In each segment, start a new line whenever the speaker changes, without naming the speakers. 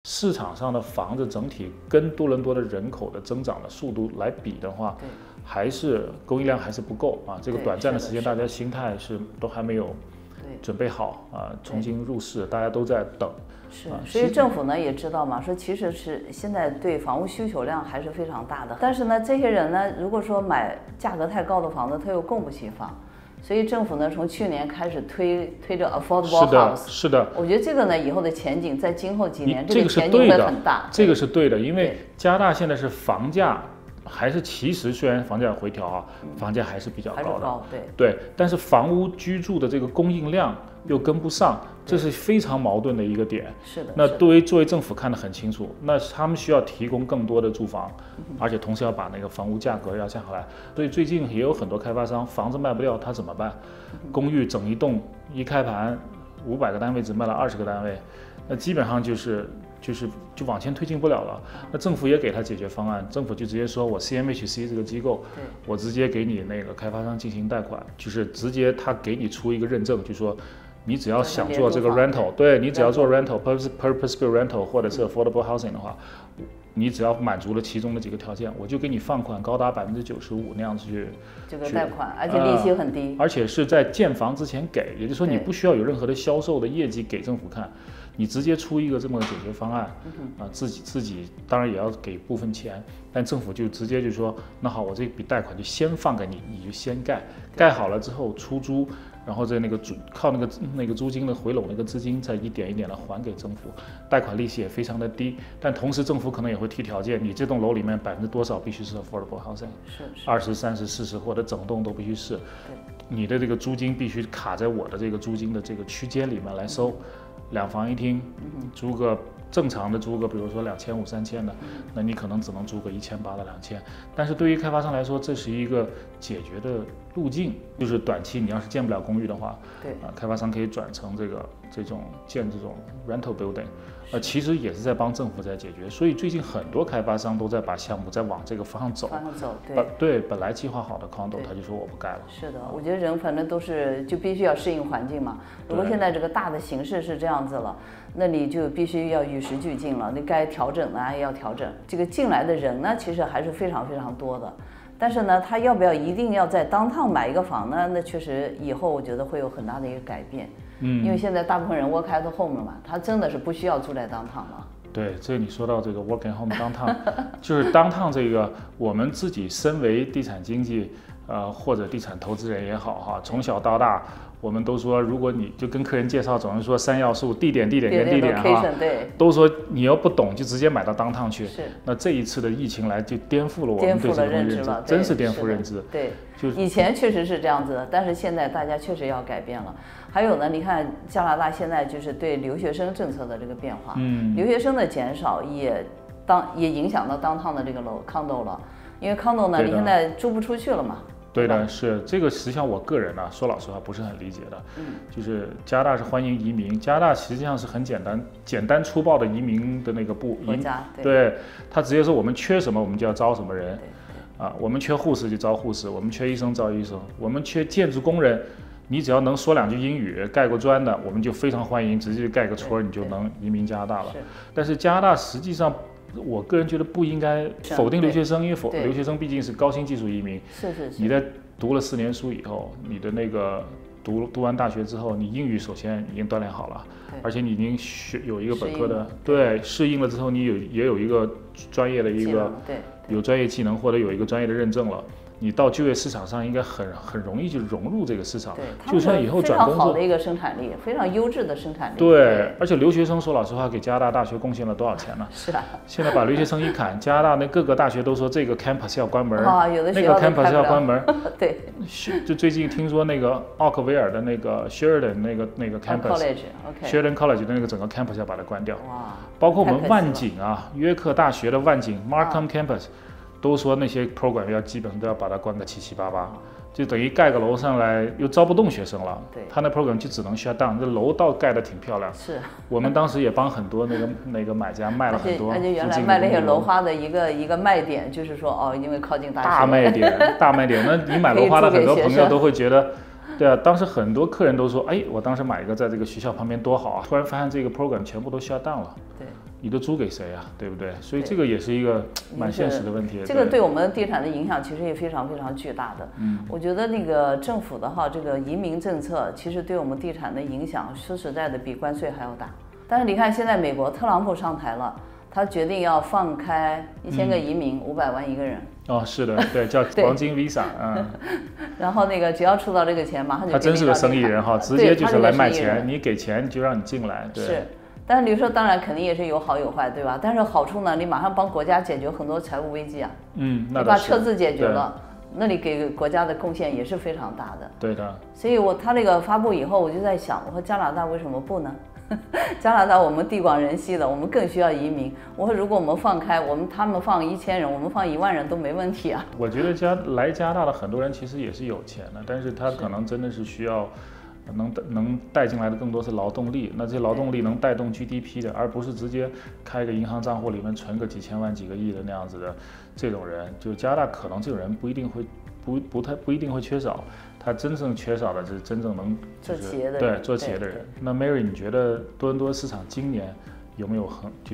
市场上的房子整体跟多伦多的人口的增长的速度来比的话，还是供应量还是不够啊。这个短暂的时间，大家心态都还没有准备好啊，重新入市，大家都在等。
是，所以政府呢也知道嘛，说其实是现在对房屋需求量还是非常大的，但是呢，这些人呢，如果说买价格太高的房子，他又供不起房。所以政府呢，从去年开始推着 affordable house，
是的，
我觉得这个呢，以后的前景在今后几年，
这个
前景会很大。
这个是对的，因为加拿大现在是房价还是其实虽然房价回调啊，房价还是比较高的，对，但是房屋居住的这个供应量又跟不上，这是非常矛盾的一个点。
是的。
那作为政府看得很清楚，那他们需要提供更多的住房，而且同时要把那个房屋价格要降下来。所以最近也有很多开发商房子卖不掉，他怎么办？公寓整一栋一开盘500个单位只卖了20个单位，那基本上就往前推进不了了。那政府也给他解决方案，政府就直接说我 CMHC 这个机构，我直接给你那个开发商进行贷款，就是直接他给你出一个认证，就说你只要想做这个 rental， 对你只要做 rental purpose-built rental 或者是 affordable housing 的话，你只要满足了其中的几个条件，我就给你放款高达95%那样子去
这个贷款，而且利息很低，
而且是在建房之前给，也就是说你不需要有任何的销售的业绩给政府看。你直接出一个这么个解决方案，自己当然也要给部分钱，但政府就直接就说，那好，我这笔贷款就先放给你，你就先盖好了之后出租，然后在靠那个租金的回笼那个资金，再一点一点的还给政府，贷款利息也非常的低，但同时政府可能也会提条件，你这栋楼里面多少必须是 affordable housing， 20、30、40或者整栋都必须是，你的这个租金必须卡在我的这个租金的这个区间里面来收。2房1厅，租个正常的租个，比如说2500、3000的，那你可能只能租个1800到2000。但是对于开发商来说，这是一个解决的路径，就是短期你要是建不了公寓的话，开发商可以转成这种建这种 rental building， 其实也是在帮政府在解决。所以最近很多开发商都在把项目在往这个方向走。对，本来计划好的 condo， 他就说我不盖了。
是的，我觉得人反正都是就必须要适应环境嘛。如果现在这个大的形势是这样子了，那你就必须要与时俱进了。你该调整呢也要调整。这个进来的人呢，其实还是非常非常多的。但是呢，他要不要一定要在downtown买一个房呢？那确实以后我觉得会有很大的一个改变。因为现在大部分人 work at home 了嘛，他真的是不需要住在downtown了。
对，这你说到这个 work at home downtown， 就是 downtown 这个，我们自己身为地产经纪，或者地产投资人也好哈，从小到大，我们都说，如果你就跟客人介绍，总是说3要素，地点跟地点哈，都说你要不懂就直接买到downtown去。那这一次的疫情来就颠覆了我们对这种认知，真是颠覆认知。
对，以前确实是这样子的，但是现在大家确实要改变了。还有呢，你看加拿大现在就是对留学生政策的这个变化，留学生的减少也影响到downtown的这个condo 了，因为condo呢，你现在租不出去了嘛。
对的，是这个。实际上，我个人呢，说老实话不是很理解的。就是加拿大是欢迎移民，加拿大实际上是很简单粗暴的移民的那个
国家。
对，他直接说我们缺什么，我们就要招什么人。我们缺护士就招护士，我们缺医生招医生，我们缺建筑工人，你只要能说2句英语，盖过砖的，我们就非常欢迎，直接盖个戳，你就能移民加拿大了。但是加拿大实际上，我个人觉得不应该否定留学生，因为留学生毕竟是高新技术移民。你在读了4年书以后，你的那个读完大学之后，你英语首先已经锻炼好了，而且你已经有一个本科的适应了之后，你也有一个专业的有专业技能或者有一个专业的认证了。你到就业市场上应该很容易就融入这个市场，就算以后转工作，
非常好的一个生产力，非常优质的生产力。
对，而且留学生说老实话，给加拿大大学贡献了多少钱呢？
是啊。
现在把留学生一砍，加拿大那各个大学都说这个 campus 要关门，
有的
那个 campus 要关门。
对。
就最近听说那个奥克维尔的那个 Sheridan 那个 campus，Sheridan College 的那个整个 campus 要把它关掉。
哇。
包括我们万景啊，约克大学的万景 Markham campus。都说那些 program 基本上都要把它关个7、8、8，就等于盖个楼上来又招不动学生了。他那 program 就只能 shut down。这楼倒盖得挺漂亮。
是。
我们当时也帮很多那个买家卖了很多。
而且原来卖那些楼花的一个卖点就是说因为靠近大学。
大卖点。那你买楼花的很多朋友都会觉得，对啊，当时很多客人都说，我当时买一个在这个学校旁边多好啊！突然发现这个 program 全部都shut down了。
对。
你都租给谁啊，对不对？所以这个也是一个蛮现实的问题。
这个对我们地产的影响其实也非常非常巨大的。我觉得那个政府的这个移民政策，其实对我们地产的影响，说实在的比关税还要大。但是你看现在美国特朗普上台了，他决定要放开1000个移民，500万一个人。
哦，是的，对，叫黄金 Visa，
然后那个只要出到这个钱，马上就。
他真是个生意人哈，直接就是来卖钱，你给钱就让你进来。对。
是。但是你说当然肯定也是有好有坏，对吧？但是好处呢，你马上帮国家解决很多财务危机啊。
那
你把赤字解决了，那你给国家的贡献也是非常大的。
对的。
所以他那个发布以后，我就在想，我说加拿大为什么不呢？加拿大我们地广人稀的，我们更需要移民。我说如果我们放开，他们放1000人，我们放1万人都没问题啊。
我觉得来加拿大的很多人其实也是有钱的，但是他可能真的是需要。能带进来的更多是劳动力，那这些劳动力能带动 GDP 的，而不是直接开个银行账户里面存个几千万、几个亿的那样子的这种人。就加拿大可能这种人不一定会缺少，他真正缺少的是真正能
做企业的人。
对，做企业的人。那 Mary， 你觉得多伦多市场今年有没有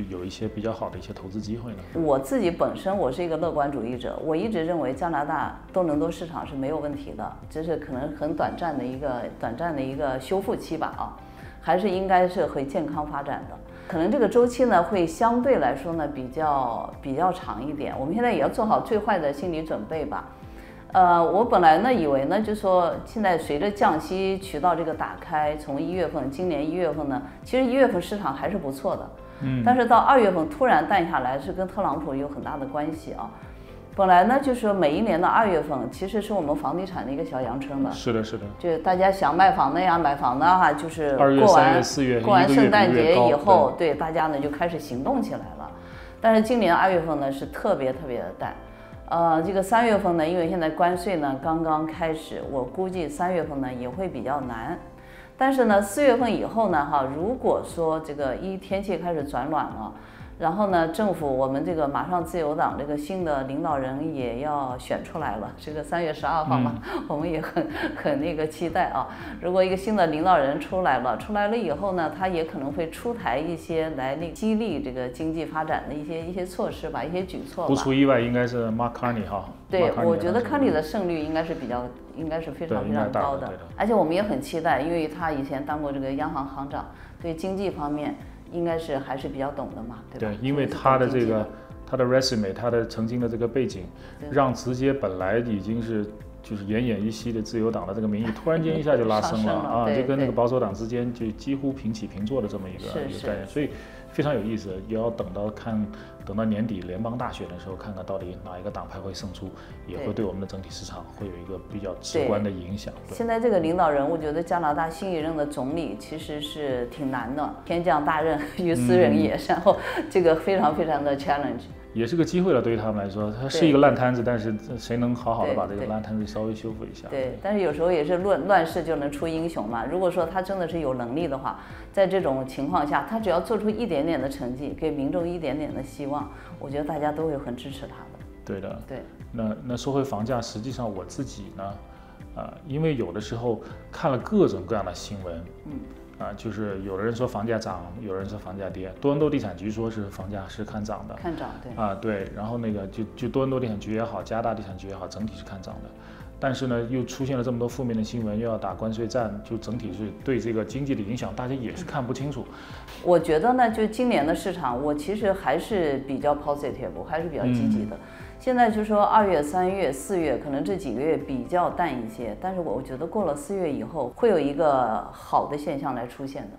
有一些比较好的一些投资机会呢？我
自己本身我是一个乐观主义者，我一直认为加拿大多伦多市场是没有问题的，只是可能很短暂的一个修复期吧还是应该是会健康发展的。可能这个周期呢会相对来说呢比较长一点，我们现在也要做好最坏的心理准备吧。我本来呢以为呢，就说现在随着降息渠道这个打开，从今年1月份呢，其实1月份市场还是不错的，但是到2月份突然淡下来，是跟特朗普有很大的关系啊。本来呢，就是说每一年的2月份，其实是我们房地产的一个小阳春的。
是的，是的。
就大家想卖房的呀，买房的就是
2月、3月、4月，
过完圣诞节以后，对大家呢就开始行动起来了。但是今年2月份呢是特别特别的淡。这个3月份呢，因为现在关税呢刚刚开始，我估计3月份呢也会比较难。但是呢，4月份以后呢，如果说这个天气开始转暖了，然后呢，政府我们这个马上自由党这个新的领导人也要选出来了，这个3月12号嘛，我们也很那个期待啊。如果一个新的领导人出来了以后呢，他也可能会出台一些来激励这个经济发展的一些措施吧，一些举措吧。
不出意外，应该是 Mark Carney
对，我觉得 Carney 的胜率应该是非常非常高的，而且我们也很期待，因为他以前当过这个央行行长，对经济方面应该是还是比较懂的嘛，对吧？
对，因为他的他的 resume， 他的曾经的这个背景，让直接本来已经是就是奄奄一息的自由党的这个民意，突然间一下就拉升了就跟那个保守党之间就几乎平起平坐的这么一个概念，所以非常有意思。也要等到年底联邦大选的时候，看看到底哪一个党派会胜出，也会对我们的整体市场会有一个比较直观的影响。
现在这个领导人，我觉得加拿大新一任的总理其实是挺难的，天降大任于斯人也，然后这个非常非常的 challenge。
也是个机会了，对于他们来说，它是一个烂摊子，但是谁能好好的把这个烂摊子稍微修复一下？
对，但是有时候也是乱世就能出英雄嘛。如果说他真的是有能力的话，在这种情况下，他只要做出一点点的成绩，给民众一点点的希望，我觉得大家都会很支持他的。
对的，
对。
那说回房价，实际上我自己呢，因为有的时候看了各种各样的新闻，就是有的人说房价涨，有人说房价跌。多伦多地产局说是房价是看涨的，
看涨，对
对。然后那个就多伦多地产局也好，加拿大地产局也好，整体是看涨的。但是呢，又出现了这么多负面的新闻，又要打关税战，就整体是对这个经济的影响，大家也是看不清楚。
我觉得呢，就今年的市场，我其实还是比较 positive， 我还是比较积极的。现在就说2月、3月、4月，可能这几个月比较淡一些，但是我觉得过了4月以后，会有一个好的现象来出现的。